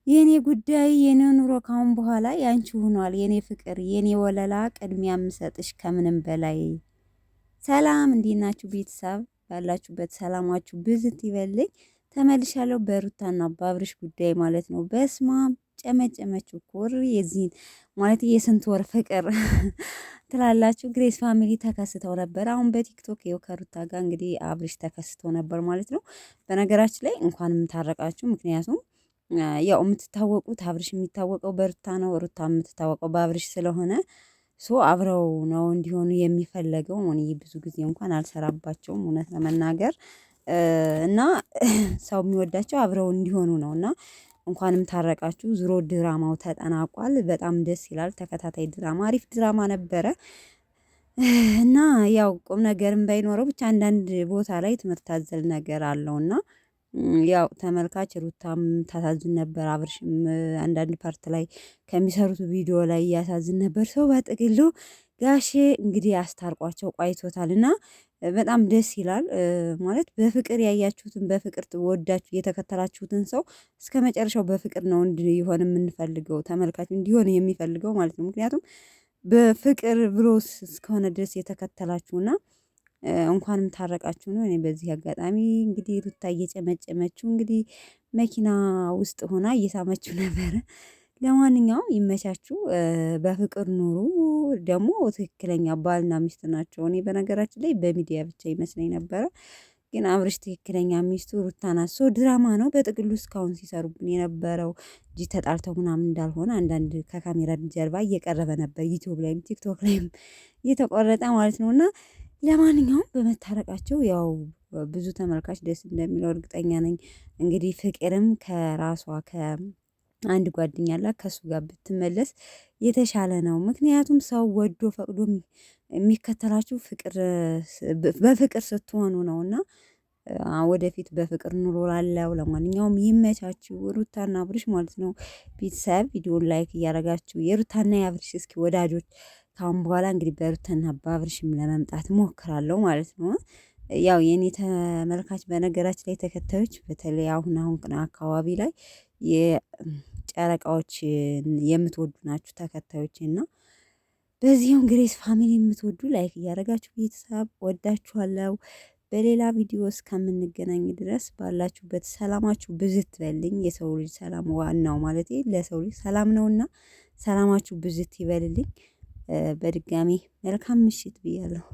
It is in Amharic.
የኔ ጉዳይ የኔ ኑሮ ካሁን በኋላ ያንቺ ሆኗል የኔ ፍቅር የኔ ወለላ ቅድሚያ የምሰጥሽ ከምንም በላይ። ሰላም እንዴት ናችሁ ቤተሰብ? ባላችሁበት ሰላማችሁ ብዝት ይበልኝ። ተመልሻለሁ በሩታና በአብርሽ ጉዳይ ማለት ነው። በስማም ጨመጨመችው ኮር የዚህን ማለት የስንት ወር ፍቅር ትላላችሁ። ግሬስ ፋሚሊ ተከስተው ነበር። አሁን በቲክቶክ ይኸው ከሩታ ጋር እንግዲህ አብርሽ ተከስተው ነበር ማለት ነው። በነገራችን ላይ እንኳንም ታረቃችሁ። ምክንያቱም ያው የምትታወቁት አብርሽ የሚታወቀው በሩታ ነው፣ ሩታ የምትታወቀው በአብርሽ ስለሆነ አብረው ነው እንዲሆኑ የሚፈለገው። እኔ ብዙ ጊዜ እንኳን አልሰራባቸውም እውነት ለመናገር እና ሰው የሚወዳቸው አብረው እንዲሆኑ ነው። እና እንኳንም ታረቃችሁ። ዙሮ ድራማው ተጠናቋል። በጣም ደስ ይላል። ተከታታይ ድራማ አሪፍ ድራማ ነበረ እና ያው ቁም ነገርም ባይኖረው ብቻ አንዳንድ ቦታ ላይ ትምህርት አዘል ነገር አለውና ያው ተመልካች ሩታም ታሳዝን ነበር፣ አብርሽም አንዳንድ ፓርት ላይ ከሚሰሩት ቪዲዮ ላይ እያሳዝን ነበር። ሰው በጥቅሉ ጋሼ እንግዲህ አስታርቋቸው ቆይቶታል እና በጣም ደስ ይላል። ማለት በፍቅር ያያችሁትን በፍቅር ወዳችሁ የተከተላችሁትን ሰው እስከ መጨረሻው በፍቅር ነው እንዲሆን የምንፈልገው፣ ተመልካች እንዲሆን የሚፈልገው ማለት ነው። ምክንያቱም በፍቅር ብሎ እስከሆነ ድረስ የተከተላችሁና እንኳንም ታረቃችሁ ነው። እኔ በዚህ አጋጣሚ እንግዲህ ሩታ እየጨመጨመችው እንግዲህ መኪና ውስጥ ሆና እየሳመችው ነበረ። ለማንኛውም ይመቻችሁ፣ በፍቅር ኑሩ። ደግሞ ትክክለኛ ባልና ሚስት ናቸው። እኔ በነገራችን ላይ በሚዲያ ብቻ ይመስለኝ ነበረ፣ ግን አብርሽ ትክክለኛ ሚስቱ ሩታ ናት። ድራማ ነው በጥቅሉ እስካሁን ሲሰሩብን የነበረው እንጂ ተጣልተው ምናምን እንዳልሆነ አንዳንድ ከካሜራ ጀርባ እየቀረበ ነበር፣ ዩቲዩብ ላይም ቲክቶክ ላይም እየተቆረጠ ማለት ነው። እና ለማንኛውም በመታረቃቸው ያው ብዙ ተመልካች ደስ እንደሚለው እርግጠኛ ነኝ። እንግዲህ ፍቅርም ከራሷ ከአንድ ጓደኛ አላት ከሱ ጋር ብትመለስ የተሻለ ነው። ምክንያቱም ሰው ወዶ ፈቅዶ የሚከተላችሁ በፍቅር ስትሆኑ ነው። እና ወደፊት በፍቅር ኑሮ ላለው ለማንኛውም ይመቻችሁ ሩታና አብርሽ ማለት ነው። ቤተሰብ ቪዲዮን ላይክ እያደረጋችሁ የሩታና የአብርሽ እስኪ ወዳጆች ካሁን በኋላ እንግዲህ በሩታና በአብርሽም ለመምጣት ሞክራለሁ ማለት ነው። ያው የኔ ተመልካች በነገራችን ላይ ተከታዮች በተለይ አሁን አካባቢ ላይ የጨረቃዎች የምትወዱ ናችሁ ተከታዮች እና በዚህም ግሬስ ፋሚሊ የምትወዱ ላይክ እያደረጋችሁ ቤተሰብ ወዳችኋለሁ። በሌላ ቪዲዮ እስከምንገናኝ ድረስ ባላችሁበት ሰላማችሁ ብዝት በልኝ። የሰው ልጅ ሰላም ዋናው ማለት ለሰው ልጅ ሰላም ነውና ሰላማችሁ ብዝት ይበልልኝ። በድጋሚ መልካም ምሽት ብያለሁ።